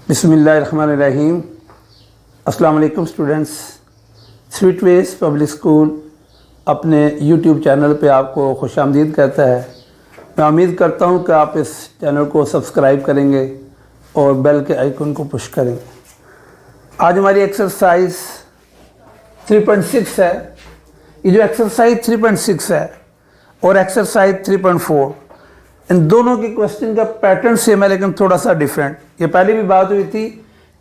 बिस्मिल्लाहिर्रहमानिर्रहीम। अस्सलाम वालेकुम students. Sweet ways public school अपने यूट्यूब चैनल पे आपको खुशामदीद कहता है। मैं उम्मीद करता हूँ कि आप इस चैनल को सब्सक्राइब करेंगे और बेल के आइकन को पुश करेंगे। आज हमारी एक्सरसाइज 3.6 है। ये जो एक्सरसाइज 3.6 है और एक्सरसाइज 3.4, इन दोनों के क्वेश्चन का पैटर्न सेम है लेकिन थोड़ा सा डिफरेंट। ये पहले भी बात हुई थी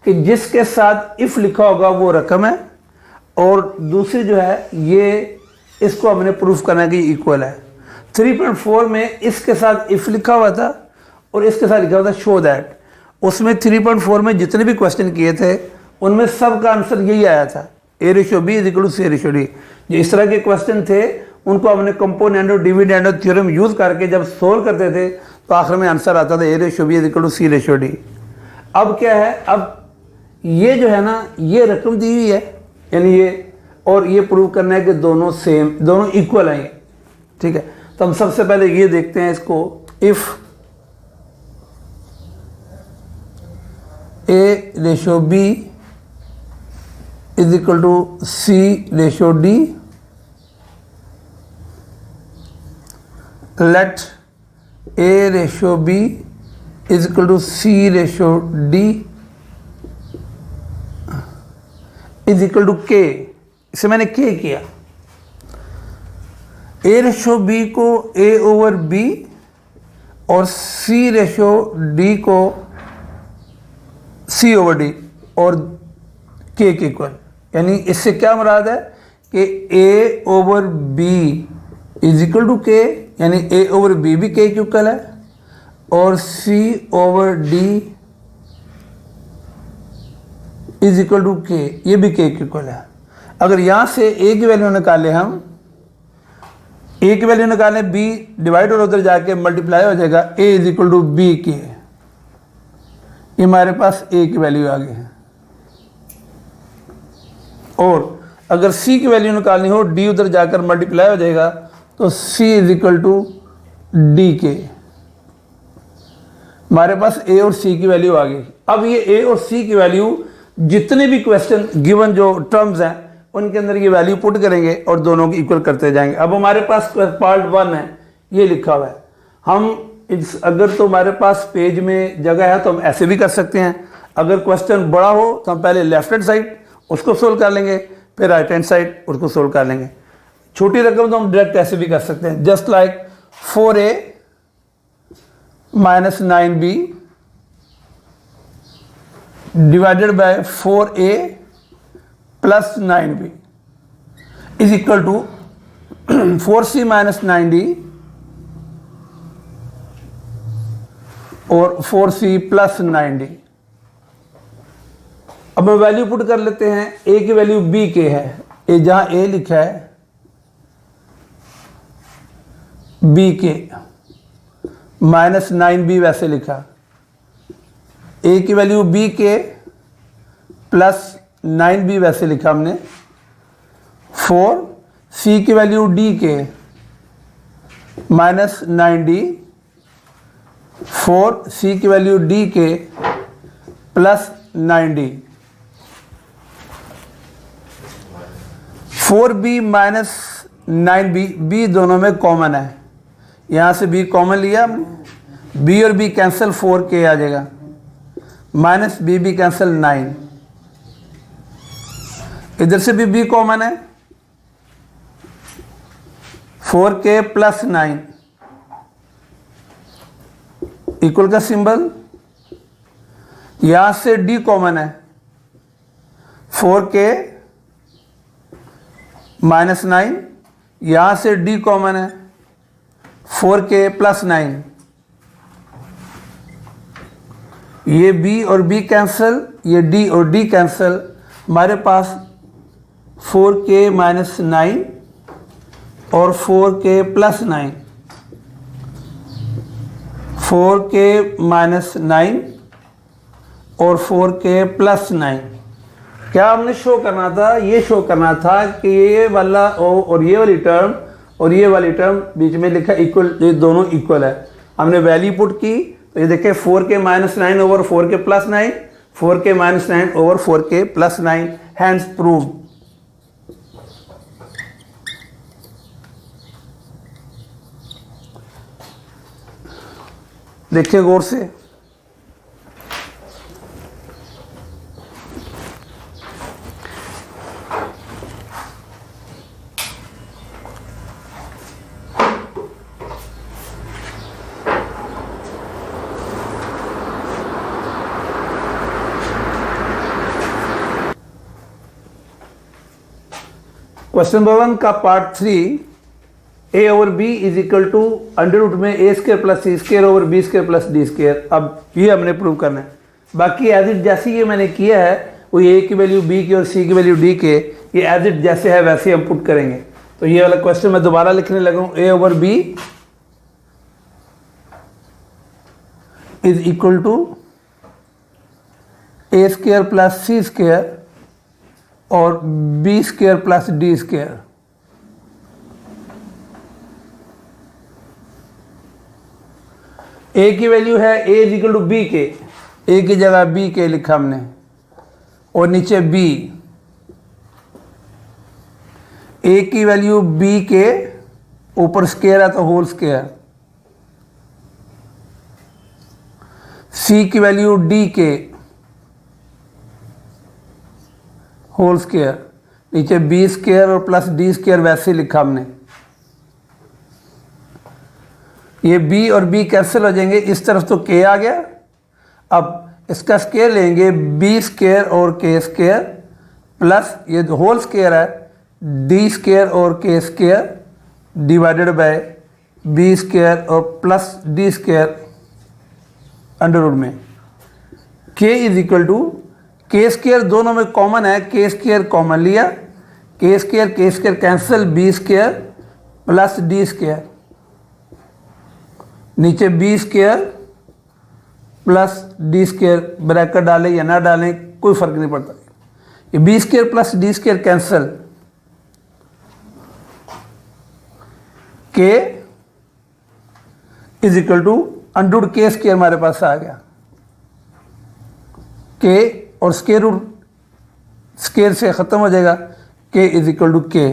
कि जिसके साथ इफ़ लिखा होगा वो रकम है, और दूसरी जो है ये इसको हमने प्रूफ करना है कि इक्वल है। 3.4 में इसके साथ इफ़ लिखा हुआ था और इसके साथ लिखा हुआ था शो दैट। उसमें 3.4 में जितने भी क्वेश्चन किए थे उनमें सब का आंसर यही आया था, A/B=C/D। जो इस तरह के क्वेश्चन थे उनको हमने कंपोनेंट और डिविडेंड और थ्योरम यूज़ करके जब सोल्व करते थे तो आखिर में आंसर आता था A/B=C/D। अब क्या है, अब ये जो है ना ये रकम दी हुई है यानी ये, और ये प्रूव करना है कि दोनों सेम, दोनों इक्वल हैं ये। ठीक है, तो हम सबसे पहले ये देखते हैं इसको। If A/B=C/D, let A/B=C/D K। इसे मैंने K किया। A/B को A/B और C/D को C/D और K के इक्वल। यानी इससे क्या मुराद है कि A/B K, यानी A/B भी K के इक्वल है और C/D K, ये भी K के इक्वल है। अगर यहाँ से A की वैल्यू निकालें, हम A की वैल्यू निकालें, B डिवाइड और उधर जाके मल्टीप्लाई हो जाएगा A/B K। ये हमारे पास A की वैल्यू आ गई है। और अगर C की वैल्यू निकालनी हो, D उधर जाकर मल्टीप्लाई हो जाएगा तो C/D K। हमारे पास A और C की वैल्यू आ गई। अब ये A और C की वैल्यू जितने भी क्वेश्चन गिवन जो टर्म्स हैं उनके अंदर ये वैल्यू पुट करेंगे और दोनों की इक्वल करते जाएंगे। अब हमारे पास पार्ट 1 है, ये लिखा हुआ है। हम अगर तो हमारे पास पेज में जगह है तो हम ऐसे भी कर सकते हैं। अगर क्वेश्चन बड़ा हो तो हम पहले लेफ्ट हैंड साइड उसको सोल्व कर लेंगे, फिर राइट हैंड साइड उसको सोल्व कर लेंगे। छोटी रकम तो हम डायरेक्ट ऐसे भी कर सकते हैं, just like 4A - 9B divided by 4A plus 9B is equal to 4C - 9D और 4C प्लस 9D। अब हम वैल्यू पुट कर लेते हैं। A की वैल्यू B K है, ये जहां A लिखा है B K - 9B वैसे लिखा। A की value B K plus 9B वैसे लिखा हमने। 4 C की value D K minus 9D, 4 C की value D K plus 9D। 4B minus 9B, B दोनों में कॉमन है, यहाँ से B कॉमन लिया हमने, B और B कैंसिल 4K आ जाएगा, माइनस B कैंसिल 9। इधर से भी B कॉमन है, 4K प्लस 9 इक्वल का सिंबल। यहां से D कॉमन है, 4K माइनस 9। यहां से D कॉमन है, 4K प्लस 9। ये B और B कैंसिल, ये D और D कैंसिल। हमारे पास 4K माइनस 9 और 4K प्लस 9, 4K माइनस 9 और 4K प्लस 9। क्या हमने शो करना था? ये शो करना था कि ये वाला और ये वाली टर्म और ये वाली टर्म बीच में लिखा इक्वल, ये दोनों इक्वल है। हमने वैल्यू पुट की तो ये देखिए 4K minus 9 over 4K plus 9, 4k minus 9 over 4k plus 9, hence prove. देखिए गौर से, क्वेश्चन नंबर 1 का part 3, a over B is equal to under root में a square plus c square over b square plus d square. अब ये हमने prove करना है। बाकी एज इट जैसे ये मैंने किया है, वो ए की वैल्यू बी की और सी की वैल्यू डी के, ये एज इट जैसे है वैसे हम पुट करेंगे। तो ये वाला क्वेश्चन मैं दोबारा लिखने लगा हूँ, a over B is equal to a square plus c square और b square plus d square. A की वैल्यू है a is equal to B k, a की जगह बी के लिखा हमने, और नीचे बी। ए की वैल्यू बी के, ऊपर स्क्वायर है तो होल स्क्वायर। सी की वैल्यू डी के, होल स्क्वायर, नीचे बी स्क्वायर और प्लस डी स्क्वायर वैसे लिखा हमने। ये b और b कैंसिल हो जाएंगे, इस तरफ तो k आ गया। अब इसका स्क्वायर लेंगे, b स्क्वायर और k स्क्वायर प्लस ये होल स्क्वायर है d स्क्वायर और k square divided by b square और plus d square under root में। k is equal to k square दोनों में कॉमन है, k स्क्वायर कॉमन लिया, k square cancel, b square plus d square, नीचे B square plus D square, bracket डालें या ना डालें कोई फर्क नहीं पड़ता। ये b square plus D square cancel, K is equal to under root K square हमारे पास आ गया। के और स्क्वायर रूट स्क्वायर से खत्म हो जाएगा, K is equal to K.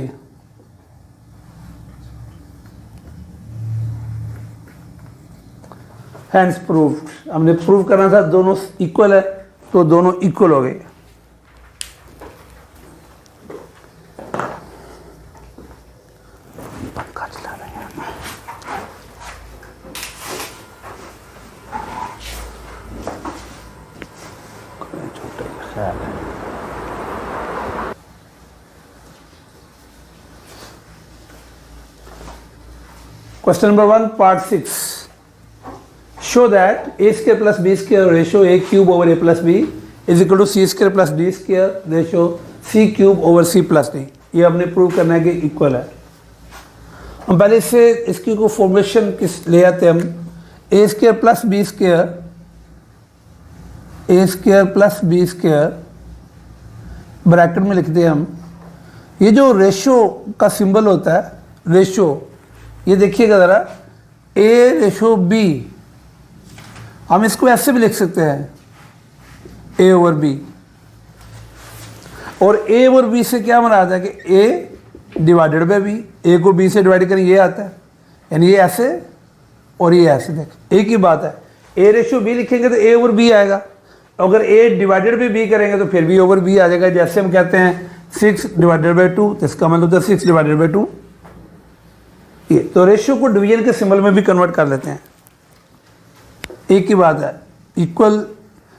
Hence proved. हमने प्रूव करना था दोनों इक्वल है, तो दोनों इक्वल हो गए। पंखा चला रहे हैं। छोटे ख्याल है। Question number 1 part 6, show that a square plus b square ratio a cube over a plus b is equal to c square plus d square ratio c cube over c plus d। ये हमने prove करना है कि equal है। हम पहले से इसकी को फॉर्मुलेशन किस ले आते हैं हम, a square plus b square, a square plus b square bracket में लिखते हैं हम। ये जो रेशो का सिंबल होता है, रेशो, ये देखिएगा ज़रा, a रेशो b, हम इसको ऐसे भी लिख सकते हैं a ओवर b, और a ओवर b से क्या बना आता है कि a divided by b, a को b से डिवाइड करें ये आता है, यानी ये ऐसे और ये ऐसे। देख एक ही बात है, a रेशो b लिखेंगे तो a ओवर b आएगा, अगर a डिवाइडेड बाय b करेंगे तो फिर b ओवर b आ जाएगा। जैसे हम कहते हैं 6 डिवाइडेड बाय 2, तो इसका मतलब होता है 6 डिवाइडेड बाय 2। ये तो रेशो को डिवीजन के सिंबल में भी कन्वर्ट कर लेते हैं, एक ही बात है, इक्वल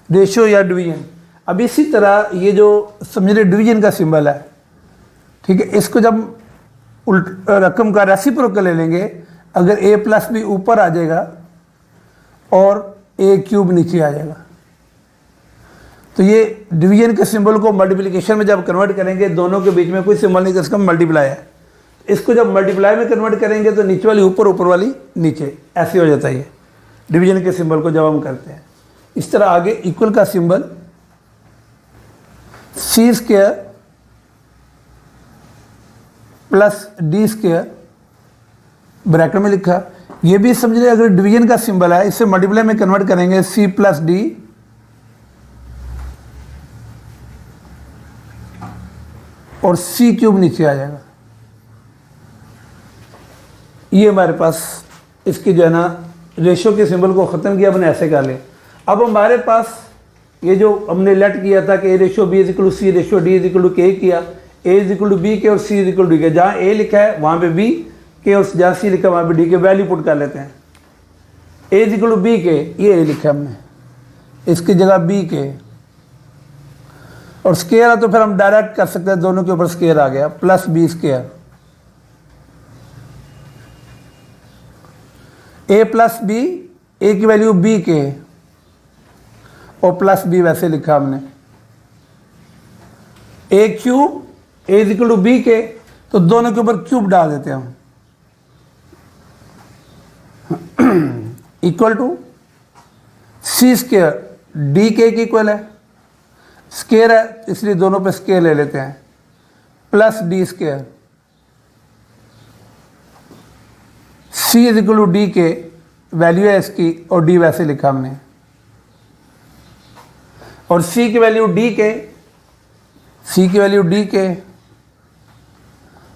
रेशियो या डिवीजन। अब इसी तरह ये जो समझ डिवीजन का सिंबल है, ठीक है, इसको जब उल्ट रकम का रेसिप्रोकल ले लेंगे, अगर a प्लस बी ऊपर आ जाएगा और a क्यूब नीचे आ जाएगा, तो ये डिवीजन के सिंबल को मल्टीप्लिकेशन में जब कन्वर्ट करेंगे, दोनों के बीच में कोई सिंबल नहीं, तो इसका मल्टीप्लाई है। इसको जब मल्टीप्लाई में कन्वर्ट करेंगे तो नीचे वाली ऊपर, ऊपर वाली नीचे, ऐसे हो जाता है ये डिवीजन के सिंबल को जब हम करते हैं। इस तरह आगे इक्वल का symbol C square plus D square bracket में लिखा, ये भी समझ रहे, अगर डिवीजन का सिंबल है, इससे मल्टीप्लाई में कन्वर्ट करेंगे सी प्लस डी और सी क्यूब नीचे आ जाएगा। ये हमारे पास इसकी जो है ना रेशो के सिंबल को ख़त्म किया, अपने ऐसे कर ले। अब हमारे पास ये जो हमने लेट किया था कि a ratio b is equal to c ratio d is equal to k किया, ए is equal to B k और c is equal to D k. जहाँ ए लिखा है वहाँ पे बी के और जहाँ सी लिखा है वहाँ पे डी के वैल्यू पुट कर लेते हैं। ए इज इक्वल टू बी के, ये ए लिखा है हमने, इसकी जगह बी के, और स्केयर है तो फिर हम डायरेक्ट कर सकते हैं, दोनों के ऊपर स्केयर आ गया, प्लस बी स्केयर। ए प्लस बी, ए की वैल्यू बी के और प्लस बी वैसे लिखा हमने। A cube, a is equal to B k, तो दोनों के ऊपर क्यूब डाल देते हैं हम, equal to C square, D के इक्वल है, स्केयर है इसलिए दोनों पे स्केयर ले लेते हैं, plus D square. C is equal to D के वैल्यू है इसकी और डी वैसे लिखा हमने, और सी की वैल्यू डी के, सी की वैल्यू डी के,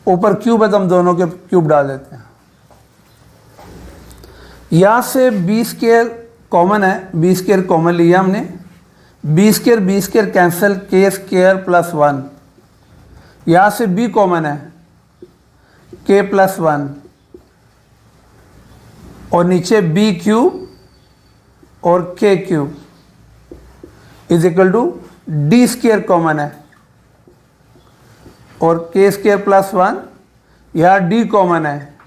ऊपर क्यूब है तो हम दोनों के क्यूब डाल देते हैं। यहां से बी स्केयर कॉमन है, बी स्केयर कॉमन लिया हमने, बी स्केयर कैंसिल, के स्केयर प्लस 1। यहां से बी कॉमन है, के प्लस 1, और नीचे बी क्यूब और K cube is equal to D square common है और के स्केयर प्लस 1, यहाँ डी कॉमन है,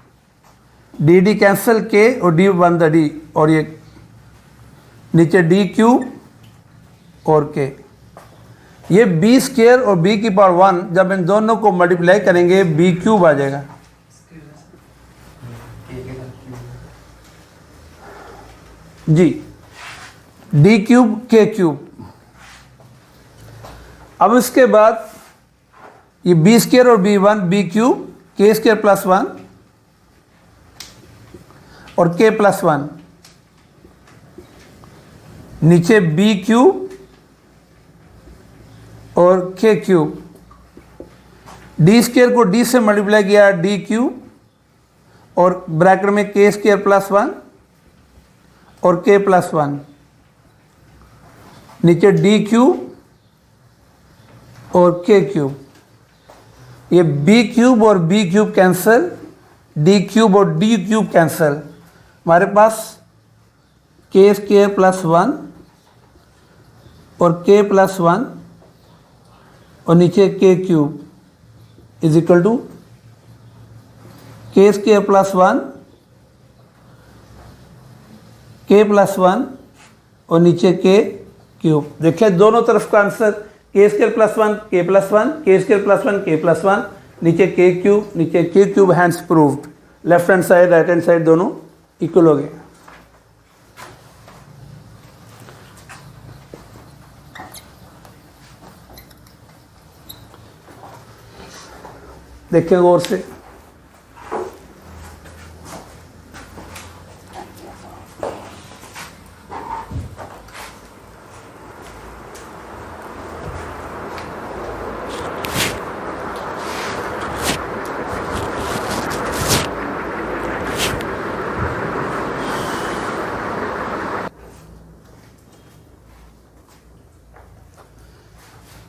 डी डी कैंसिल, के और डी वन द डी, और ये नीचे डी क्यूब और के। ये बी स्केयर और बी की पावर 1 जब इन दोनों को मल्टीप्लाई करेंगे बी क्यूब आ जाएगा। जी, डी क्यूब के क्यूब। अब इसके बाद ये बी स्केयर और बी वन, बी क्यूब, के स्केयर प्लस 1 और के प्लस 1, नीचे बी क्यूब और के क्यूब, डी स्केयर को डी से मल्टीप्लाई किया डी क्यूब और ब्रैकेट में के स्केयर प्लस 1 और के प्लस 1, नीचे डी क्यूब और के क्यूब। ये बी क्यूब और B cube cancel, D cube और डी क्यूब कैंसिल, हमारे पास के स्केयर प्लस 1 और के प्लस 1 और नीचे K cube is equal to के स्केयर प्लस 1, के प्लस 1 और नीचे के क्यूब। देखिए दोनों तरफ का आंसर के स्केयर प्लस 1, के प्लस 1, के स्केयर प्लस 1, के प्लस 1, नीचे के क्यूब, नीचे K cube, hence proved. Left hand side right hand side दोनों इक्वल हो गए। देखिए गौर से,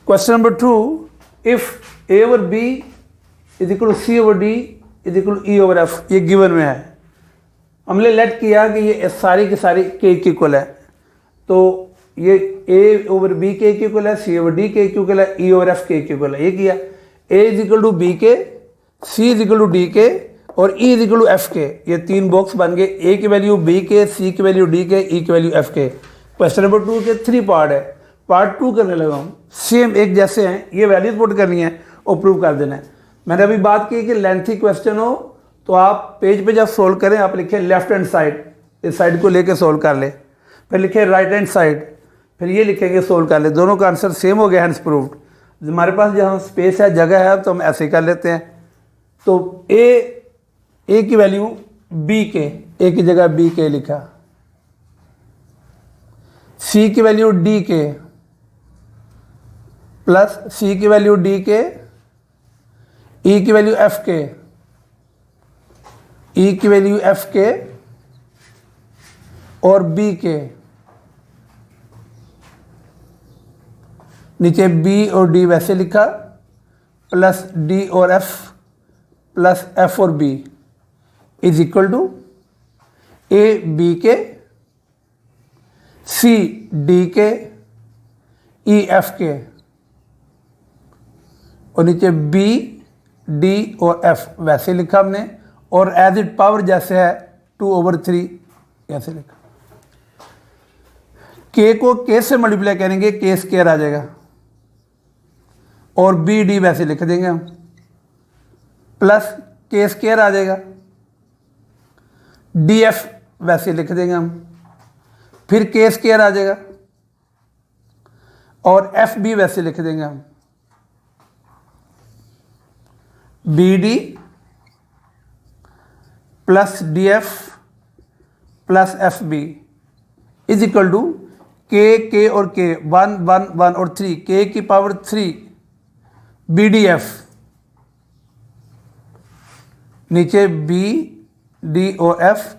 question number 2, if A over B is equal to C over D is equal to E over F, ये given में है। हमने लेट किया कि ये सारी की सारी के इक्वल है, तो ये ए ओवर बी के इक्वल है, सी ओवर डी के इक्वल है, ई ओवर एफ के इक्वल है। ये किया ए is equal to B K, C is equal to D K और E is equal to F K. ये तीन बॉक्स बन गए, ए की वैल्यू बी के, सी की वैल्यू डी के, ई की वैल्यू एफ के। क्वेश्चन नंबर 2 के 3 पार्ट है, पार्ट 2 करने लगा हूँ। सेम एक जैसे हैं, ये वैल्यूज पुट करनी है और प्रूव कर देना है। मैंने अभी बात की कि लेंथी क्वेश्चन हो तो आप पेज पे जब सोल्व करें आप लिखें लेफ्ट हैंड साइड, इस साइड को लेके सोल्व कर ले, फिर लिखें राइट हैंड साइड, फिर ये लिखेंगे सोल्व कर ले। दोनों का आंसर सेम हो गया, हैंड्स प्रूव्ड। हमारे पास जहाँ स्पेस है, जगह है, तो हम ऐसे ही कर लेते हैं। तो ए की वैल्यू बी के, ए की जगह बी के लिखा, सी की वैल्यू डी के प्लस सी की वैल्यू डी के ई की वैल्यू एफ के, ई की वैल्यू एफ के और बी के, नीचे बी और डी वैसे लिखा, प्लस डी और एफ प्लस एफ और B is equal to A B K, C D के, ई एफ के, और नीचे बी डी और एफ वैसे लिखा हमने, और एज इट पावर जैसे है 2/3 ऐसे लिखा। के को के से मल्टीप्लाई करेंगे, के स्क्वायर आ जाएगा, और बी डी वैसे लिख देंगे हम, प्लस के स्क्वायर आ जाएगा, डी एफ वैसे लिख देंगे हम, फिर के स्क्वायर आ जाएगा, और एफ बी वैसे लिख देंगे हम, B D plus D F plus F B is equal to K और के 1 1 1 और 3, के की पावर 3 बी डी एफ, नीचे बी डी और एफ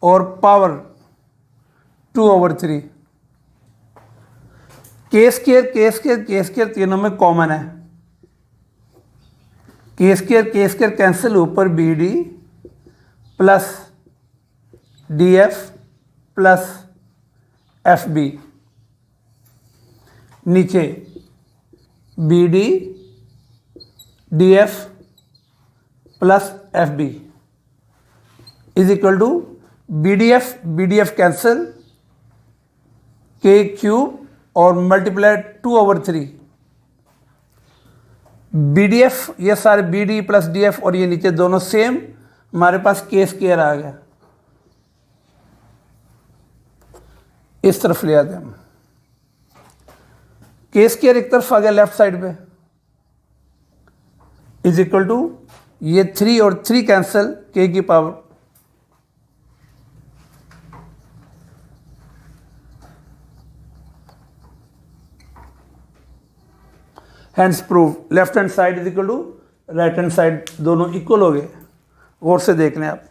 और पावर 2/3, के स्क्वायर तीनों में कॉमन है, के स्क्वायर कैंसिल, ऊपर b D plus D F plus F b, नीचे b d d F plus F B is equal to b d f cancel, k cube और multiply 2/3, b d f, ये सारे b D plus D f और ये नीचे दोनों same, हमारे पास के स्क्वायर आ गया, इस तरफ ले आते हम, के स्क्वायर एक तरफ आ गया लेफ्ट साइड पे, इज इक्वल टू ये 3 और 3 कैंसिल, के की power, hence prove, left hand side is equal to right hand side, दोनों इक्वल हो गए। गौर से देखने आप,